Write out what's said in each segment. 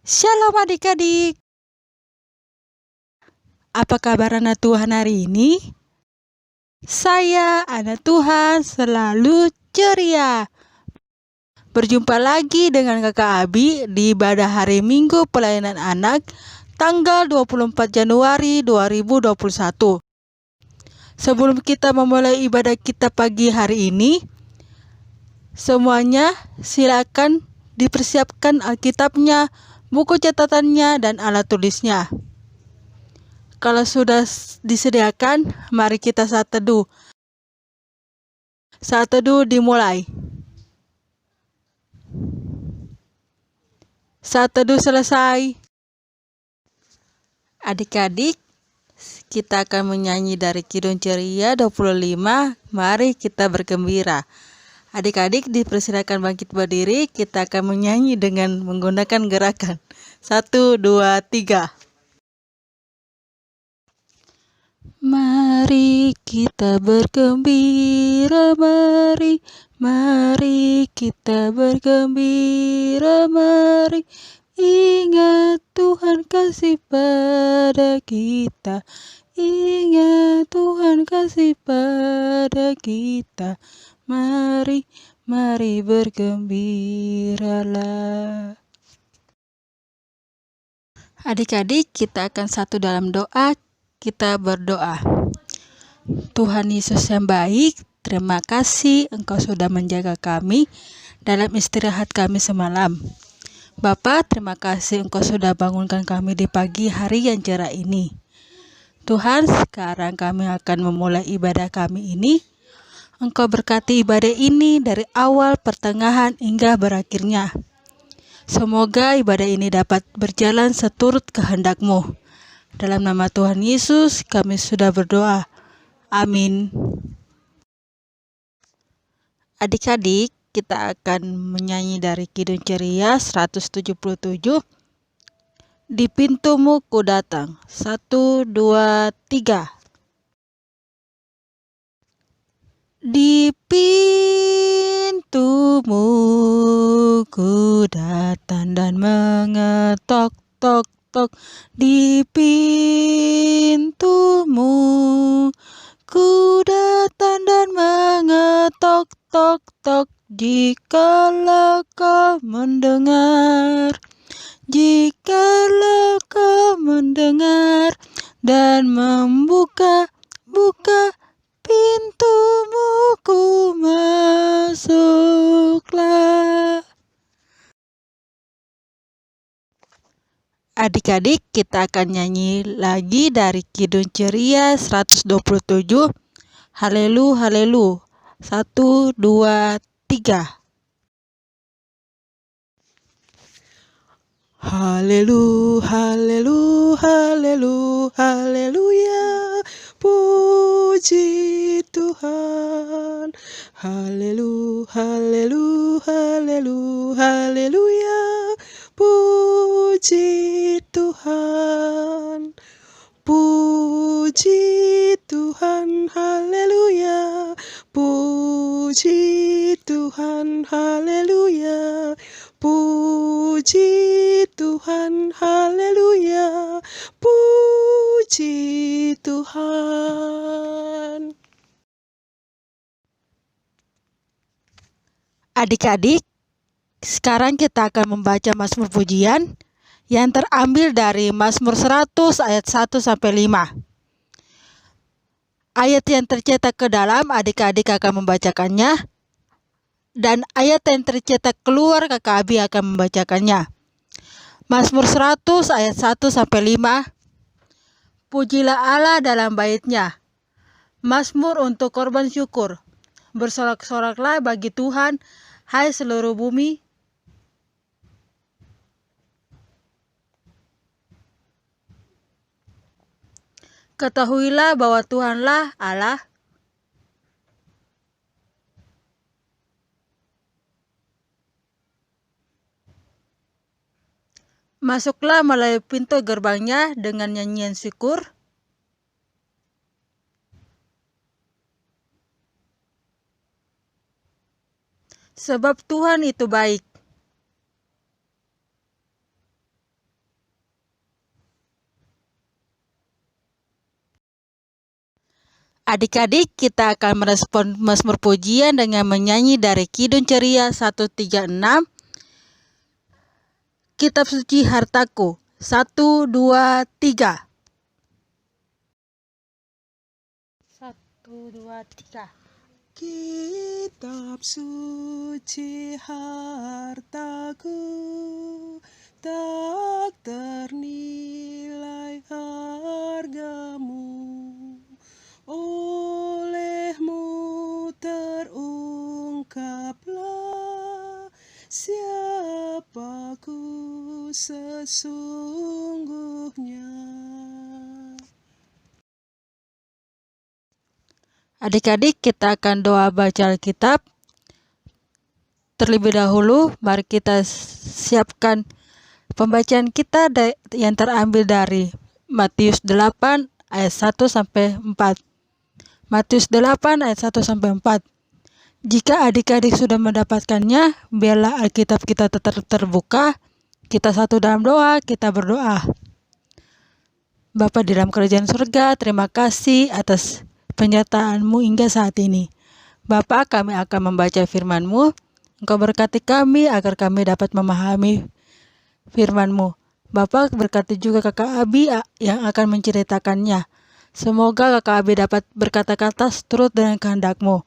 Shalom adik-adik, apa kabar anak Tuhan hari ini? Saya anak Tuhan selalu ceria. Berjumpa lagi dengan kakak Abi di ibadah hari Minggu pelayanan anak tanggal 24 Januari 2021. Sebelum kita memulai ibadah kita pagi hari ini, semuanya silakan dipersiapkan Alkitabnya, buku catatannya, dan alat tulisnya. Kalau sudah disediakan, mari kita saat teduh. Saat teduh dimulai. Saat teduh selesai. Adik-adik, kita akan menyanyi dari Kidung Ceria 25. Mari kita bergembira. Adik-adik dipersilakan bangkit berdiri. Kita akan menyanyi dengan menggunakan gerakan 1, 2, 3. Mari kita bergembira, mari kita bergembira, mari ingat Tuhan kasih pada kita, ingat Tuhan kasih pada kita, mari bergembiralah. Adik-adik, kita akan satu dalam doa. Kita berdoa. Tuhan Yesus yang baik, terima kasih Engkau sudah menjaga kami dalam istirahat kami semalam. Bapa, terima kasih Engkau sudah bangunkan kami di pagi hari yang cerah ini. Tuhan, sekarang kami akan memulai ibadah kami ini. Engkau berkati ibadah ini dari awal, pertengahan, hingga berakhirnya. Semoga ibadah ini dapat berjalan seturut kehendak-Mu. Dalam nama Tuhan Yesus kami sudah berdoa. Amin. Adik-adik, kita akan menyanyi dari Kidung Ceria 177. Di pintumu ku datang. 1, 2, 3. Di pintumu ku datang dan mengetok tok tok. Di pintumu ku datang dan mengetok tok tok. Jikalau kau mendengar, jikalau kau mendengar dan membuka pintumu, ku masuklah. Adik-adik, kita akan nyanyi lagi dari Kidung Ceria 127. Halelu, halelu. 1, 2, 3. Halelu, halelu, halelu, haleluya. Puji Tuhan. Halelu, halelu, halelu, haleluya. Puji Tuhan. Puji Tuhan, haleluya. Puji Tuhan, haleluya. Puji Tuhan, haleluya. Puji Tuhan. Adik-adik, sekarang kita akan membaca Mazmur Pujian yang terambil dari Mazmur 100 ayat 1 sampai 5. Ayat yang tercetak ke dalam adik-adik akan membacakannya, dan ayat yang tercetak keluar kakak Abi akan membacakannya. Mazmur 100 ayat 1 sampai 5. Pujilah Allah dalam baitnya. Mazmur untuk korban syukur. Bersorak-soraklah bagi Tuhan, hai seluruh bumi. Ketahuilah bahwa Tuhanlah Allah. Masuklah melalui pintu gerbangnya dengan nyanyian syukur. Sebab Tuhan itu baik. Adik-adik, kita akan merespon Mazmur Pujian dengan menyanyi dari Kidung Ceria 136, Kitab Suci Hartaku. 1, 2, 3. 1, 2, 3. Kitab suci hartaku, tak ternilai hargamu. Olehmu terungkaplah siapaku sesungguhnya. Adik-adik, kita akan doa baca Alkitab. Terlebih dahulu, mari kita siapkan pembacaan kita yang terambil dari Matius 8 ayat 1 sampai 4. Matius 8 ayat 1 sampai 4. Jika adik-adik sudah mendapatkannya, biarlah Alkitab kita tetap terbuka. Kita satu dalam doa, kita berdoa. Bapa di dalam kerajaan surga, terima kasih atas penyertaan-Mu hingga saat ini. Bapa, kami akan membaca firman-Mu. Engkau berkati kami agar kami dapat memahami firman-Mu. Bapa, berkati juga kakak Abi yang akan menceritakannya. Semoga kakak Abi dapat berkata-kata seturut dengan kehendak-Mu.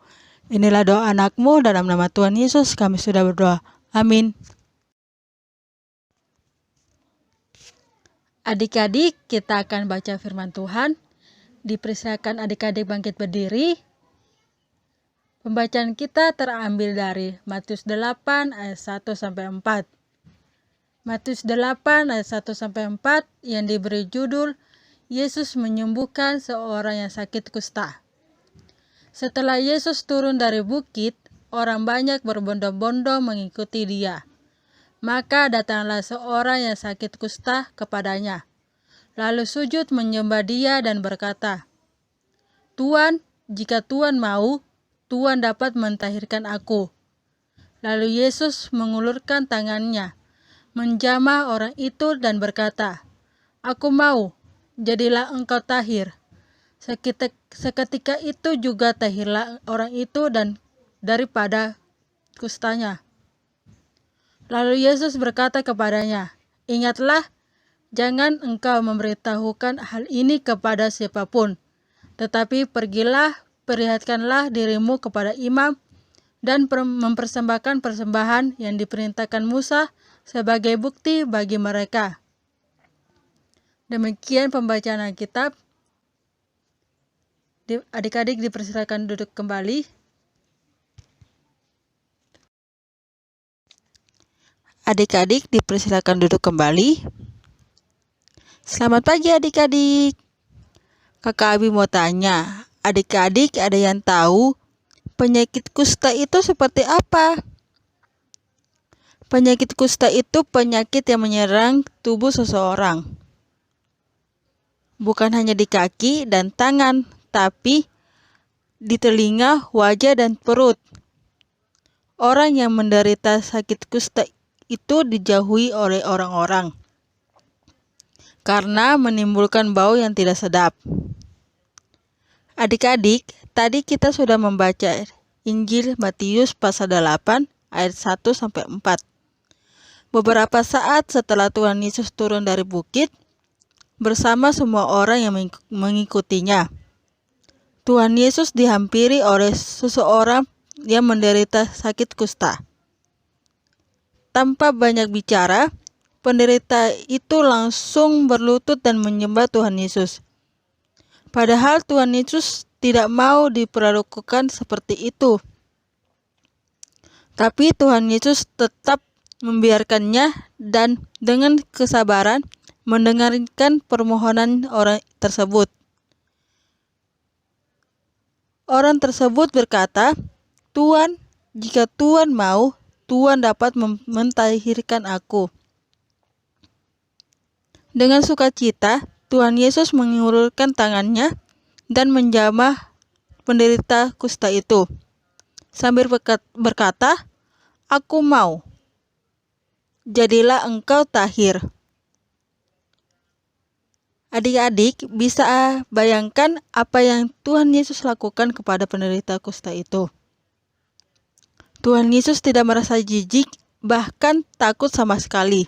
Inilah doa anak-Mu, dalam nama Tuhan Yesus kami sudah berdoa. Amin. Adik-adik, kita akan baca firman Tuhan. Dipersilakan adik-adik bangkit berdiri. Pembacaan kita terambil dari Matius 8 ayat 1 sampai 4. Matius 8 ayat 1 sampai 4 yang diberi judul Yesus menyembuhkan seorang yang sakit kusta. Setelah Yesus turun dari bukit, orang banyak berbondong-bondong mengikuti Dia. Maka datanglah seorang yang sakit kusta kepadanya. Lalu sujud menyembah Dia dan berkata, "Tuan, jika Tuan mau, Tuan dapat mentahirkan aku." Lalu Yesus mengulurkan tangannya, menjamah orang itu dan berkata, "Aku mau, jadilah engkau tahir." Seketika itu juga tahirlah orang itu dan daripada kustanya. Lalu Yesus berkata kepadanya, "Ingatlah, jangan engkau memberitahukan hal ini kepada siapapun, tetapi pergilah, perlihatkanlah dirimu kepada imam, dan mempersembahkan persembahan yang diperintahkan Musa sebagai bukti bagi mereka." Demikian pembacaan Alkitab. Adik-adik dipersilakan duduk kembali. Adik-adik dipersilakan duduk kembali. Selamat pagi adik-adik. Kakak Abi mau tanya, adik-adik ada yang tahu penyakit kusta itu seperti apa? Penyakit kusta itu penyakit yang menyerang tubuh seseorang. Bukan hanya di kaki dan tangan, tapi di telinga, wajah, dan perut. Orang yang menderita sakit kusta itu dijauhi oleh orang-orang karena menimbulkan bau yang tidak sedap. Adik-adik, tadi kita sudah membaca Injil Matius pasal 8 ayat 1 sampai 4. Beberapa saat setelah Tuhan Yesus turun dari bukit bersama semua orang yang mengikutinya, Tuhan Yesus dihampiri oleh seseorang yang menderita sakit kusta. Tanpa banyak bicara, penderita itu langsung berlutut dan menyembah Tuhan Yesus. Padahal Tuhan Yesus tidak mau diperlakukan seperti itu. Tapi Tuhan Yesus tetap membiarkannya dan dengan kesabaran mendengarkan permohonan orang tersebut. Orang tersebut berkata, "Tuan, jika Tuan mau, Tuan dapat mentahirkan aku." Dengan sukacita, Tuhan Yesus mengulurkan tangannya dan menjamah penderita kusta itu, sambil berkata, "Aku mau, jadilah engkau tahir." Adik-adik bisa bayangkan apa yang Tuhan Yesus lakukan kepada penderita kusta itu. Tuhan Yesus tidak merasa jijik, bahkan takut sama sekali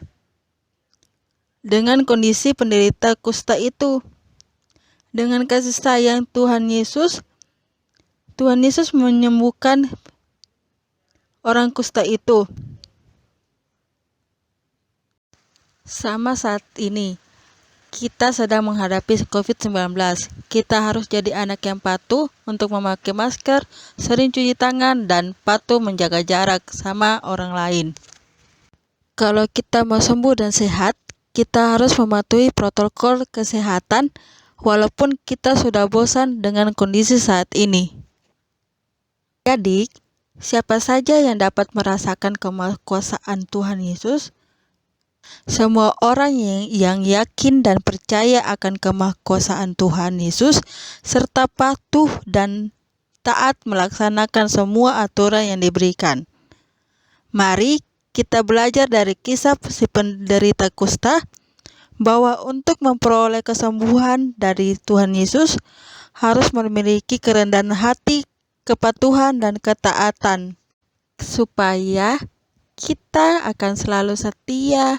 dengan kondisi penderita kusta itu. Dengan kasih sayang Tuhan Yesus menyembuhkan orang kusta itu. Sama saat ini, kita sedang menghadapi COVID-19. Kita harus jadi anak yang patuh untuk memakai masker, sering cuci tangan, dan patuh menjaga jarak sama orang lain. Kalau kita mau sembuh dan sehat, kita harus mematuhi protokol kesehatan walaupun kita sudah bosan dengan kondisi saat ini. Adik, siapa saja yang dapat merasakan kekuasaan Tuhan Yesus? Semua orang yang yakin dan percaya akan kemahakuasaan Tuhan Yesus serta patuh dan taat melaksanakan semua aturan yang diberikan. Mari kita belajar dari kisah si penderita kusta bahwa untuk memperoleh kesembuhan dari Tuhan Yesus harus memiliki kerendahan hati, kepatuhan, dan ketaatan supaya kita akan selalu setia,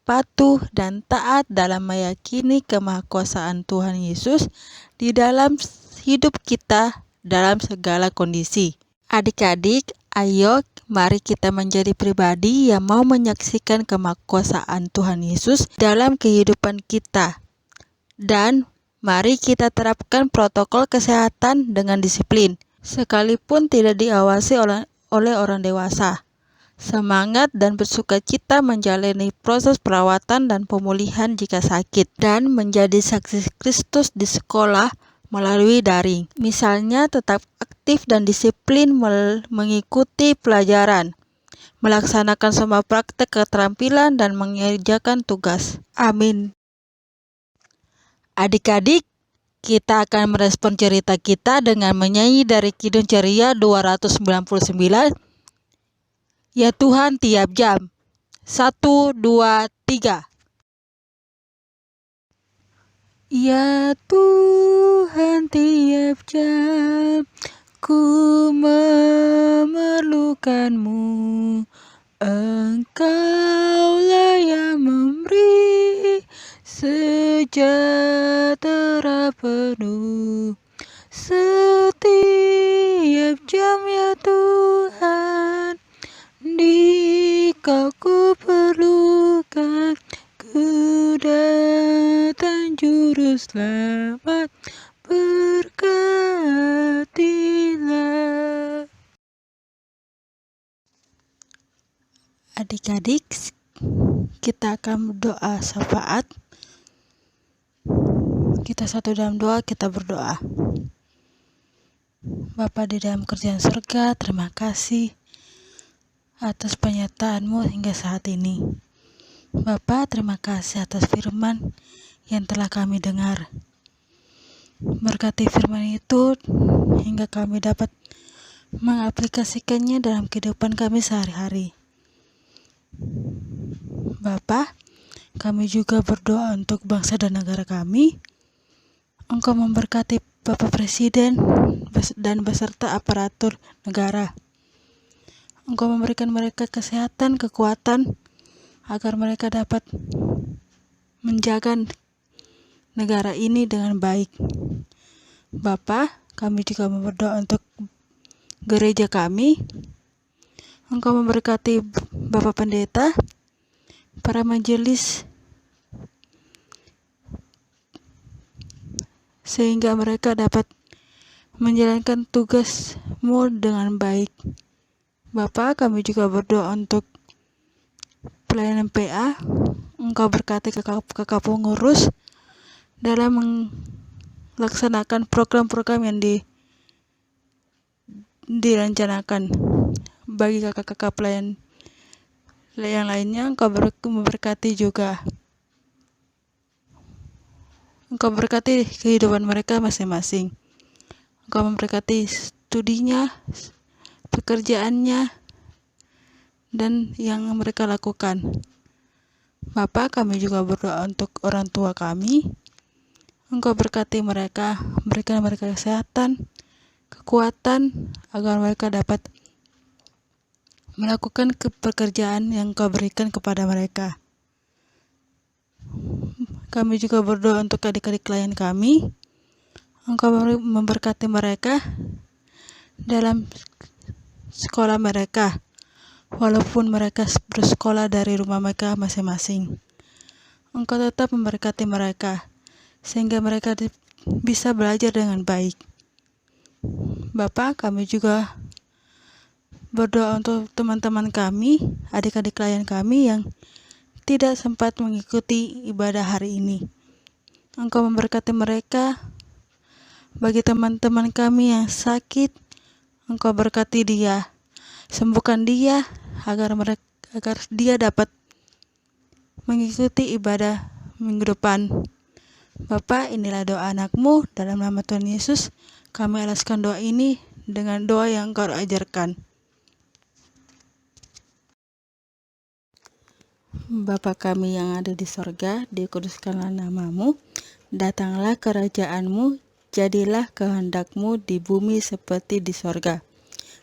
patuh, dan taat dalam meyakini kemahakuasaan Tuhan Yesus di dalam hidup kita dalam segala kondisi. Adik-adik, ayo mari kita menjadi pribadi yang mau menyaksikan kemahakuasaan Tuhan Yesus dalam kehidupan kita. Dan mari kita terapkan protokol kesehatan dengan disiplin, sekalipun tidak diawasi oleh orang dewasa. Semangat dan bersukacita menjalani proses perawatan dan pemulihan jika sakit, dan menjadi saksi Kristus di sekolah melalui daring. Misalnya tetap aktif dan disiplin mengikuti pelajaran, melaksanakan semua praktek keterampilan, dan mengerjakan tugas. Amin. Adik-adik, kita akan merespon cerita kita dengan menyanyi dari Kidung Ceria 299. Ya Tuhan tiap jam. 1, 2, 3. Ya Tuhan tiap jam ku memerlukan-Mu. Engkaulah yang memberi sejahtera penuh. Setiap jam ya Tuhan, Dikau ku perlukan, ku datang juru selamat, berkatilah. Adik-adik, kita akan berdoa syafaat. Kita satu dalam doa, kita berdoa. Bapa di dalam kerjaan surga, terima kasih atas penyertaan-Mu hingga saat ini. Bapa, terima kasih atas firman yang telah kami dengar. Berkati firman itu hingga kami dapat mengaplikasikannya dalam kehidupan kami sehari-hari. Bapa, kami juga berdoa untuk bangsa dan negara kami. Engkau memberkati Bapak Presiden dan beserta aparatur negara. Engkau memberikan mereka kesehatan, kekuatan, agar mereka dapat menjaga negara ini dengan baik. Bapa, kami juga berdoa untuk gereja kami. Engkau memberkati Bapak Pendeta, para majelis, sehingga mereka dapat menjalankan tugas-Mu dengan baik. Bapa, kami juga berdoa untuk pelayanan PA. Engkau berkati kakak pengurus dalam melaksanakan program-program yang direncanakan. Bagi kakak-kakak pelayan yang lainnya, Engkau memberkati juga. Engkau berkati kehidupan mereka masing-masing. Engkau memberkati studinya, pekerjaannya, dan yang mereka lakukan. Bapa, kami juga berdoa untuk orang tua kami. Engkau berkati mereka, berikan mereka kesehatan, kekuatan, agar mereka dapat melakukan pekerjaan yang Engkau berikan kepada mereka. Kami juga berdoa untuk adik-adik klien kami. Engkau memberkati mereka dalam sekolah mereka, walaupun mereka bersekolah dari rumah mereka masing-masing. Engkau tetap memberkati mereka, sehingga mereka bisa belajar dengan baik. Bapak, kami juga berdoa untuk teman-teman kami, adik-adik klien kami yang tidak sempat mengikuti ibadah hari ini. Engkau memberkati mereka. Bagi teman-teman kami yang sakit, Engkau berkati dia, sembuhkan dia agar dia dapat mengikuti ibadah minggu depan. Bapak, inilah doa anakmu, dalam nama Tuhan Yesus kami alaskan doa ini dengan doa yang Engkau ajarkan. Bapa kami yang ada di sorga, dikuduskanlah namamu, datanglah kerajaanmu, jadilah kehendakmu di bumi seperti di sorga.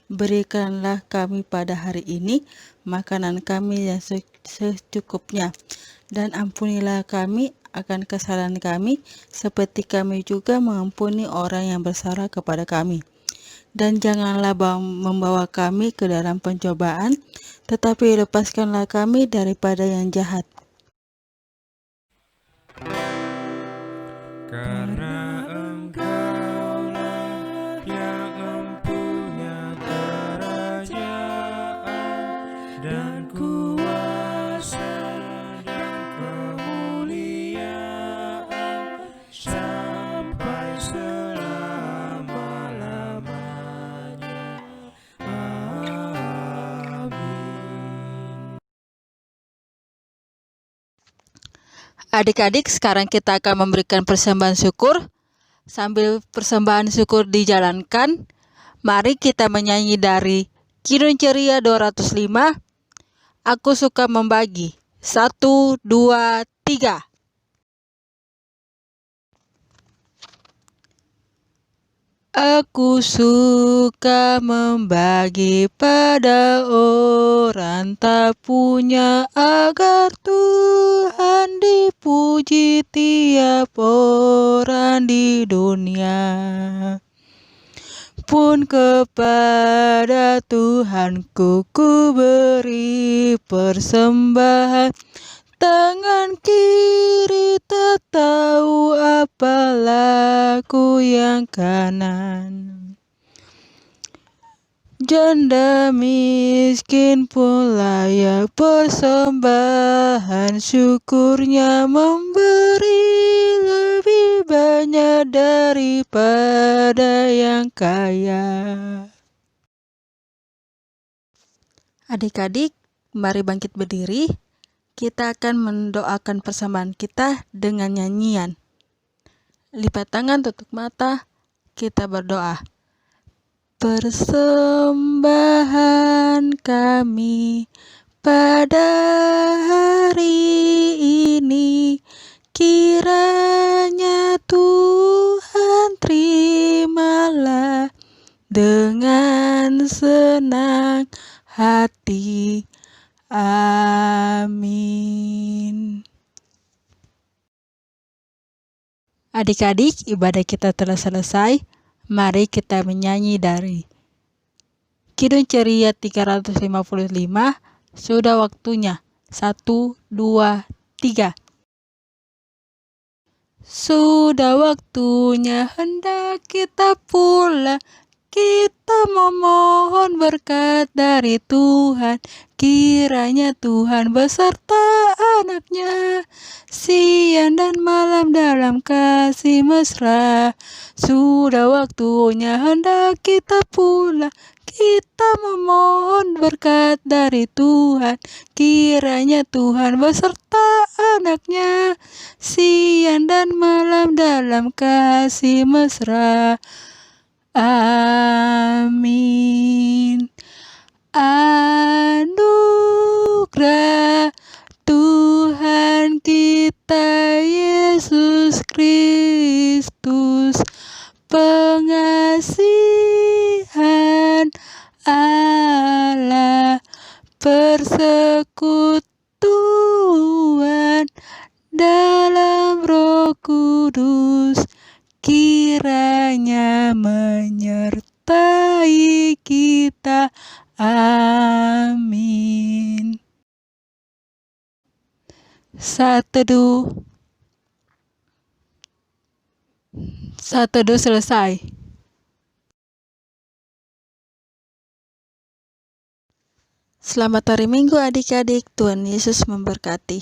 Berikanlah kami pada hari ini makanan kami yang secukupnya, dan ampunilah kami akan kesalahan kami, seperti kami juga mengampuni orang yang bersalah kepada kami. Dan janganlah membawa kami ke dalam pencobaan, tetapi lepaskanlah kami daripada yang jahat. Karena Engkaulah yang mempunyai kerajaan dan kuasa dan kemuliaan sampai selama-lamanya. Amin. Adik-adik, sekarang kita akan memberikan persembahan syukur. Sambil persembahan syukur dijalankan, mari kita menyanyi dari Kidung Ceria 205, Aku Suka Membagi. 1, 2, 3. Aku suka membagi pada orang tak punya, agar Tuhan dipuji tiap orang di dunia. Pun kepada Tuhanku ku beri persembahan, tangan kiri tak tahu apa laku yang kanan. Janda miskin pun layak persembahan syukurnya, memberi lebih banyak daripada yang kaya. Adik-adik, mari bangkit berdiri. Kita akan mendoakan persembahan kita dengan nyanyian. Lipat tangan, tutup mata, kita berdoa. Persembahan kami pada hari ini, kiranya Tuhan terimalah dengan senang hati. Amin. Adik-adik, ibadah kita telah selesai. Mari kita menyanyi dari Kidung Ceria 355, Sudah Waktunya. 1, 2, 3. Sudah waktunya hendak kita pulang, kita memohon berkat dari Tuhan. Kiranya Tuhan beserta anaknya, siang dan malam dalam kasih mesra. Sudah waktunya hendak kita pulang, kita memohon berkat dari Tuhan. Kiranya Tuhan beserta anaknya, siang dan malam dalam kasih mesra. Amin. Anugerah Tuhan kita Yesus Kristus persekutuan dalam Roh Kudus, kiranya menyertai kita. Amin. Saat teduh selesai. Selamat hari Minggu adik-adik, Tuhan Yesus memberkati.